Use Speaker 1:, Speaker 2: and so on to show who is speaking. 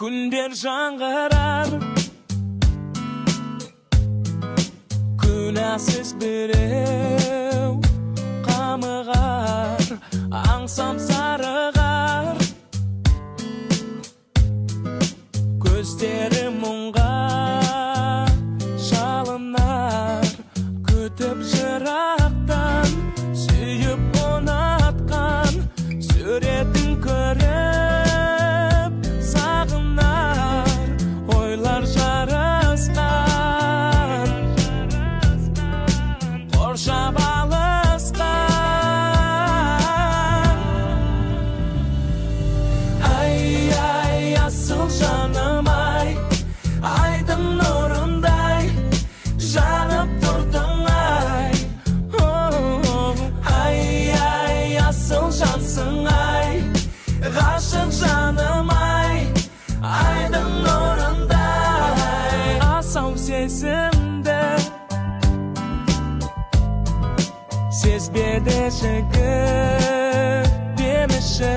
Speaker 1: Günler жаңғырар, күнәсіз біреу қамығар, аңсам сарығар, көздері мұңға шалынар, күтіп жырақтан сүйіп ұнатқан суретін көріп сағынар, ойлар жарысқан, қоршап алысқан. Ай, асыл жаным ай, айдың нұрындай жанып тұрдың ай. Ай, асыл жансың ай, ғашық жаным ай, айдың нұрындай. Асау сезімді сезбеді жігіт демеші,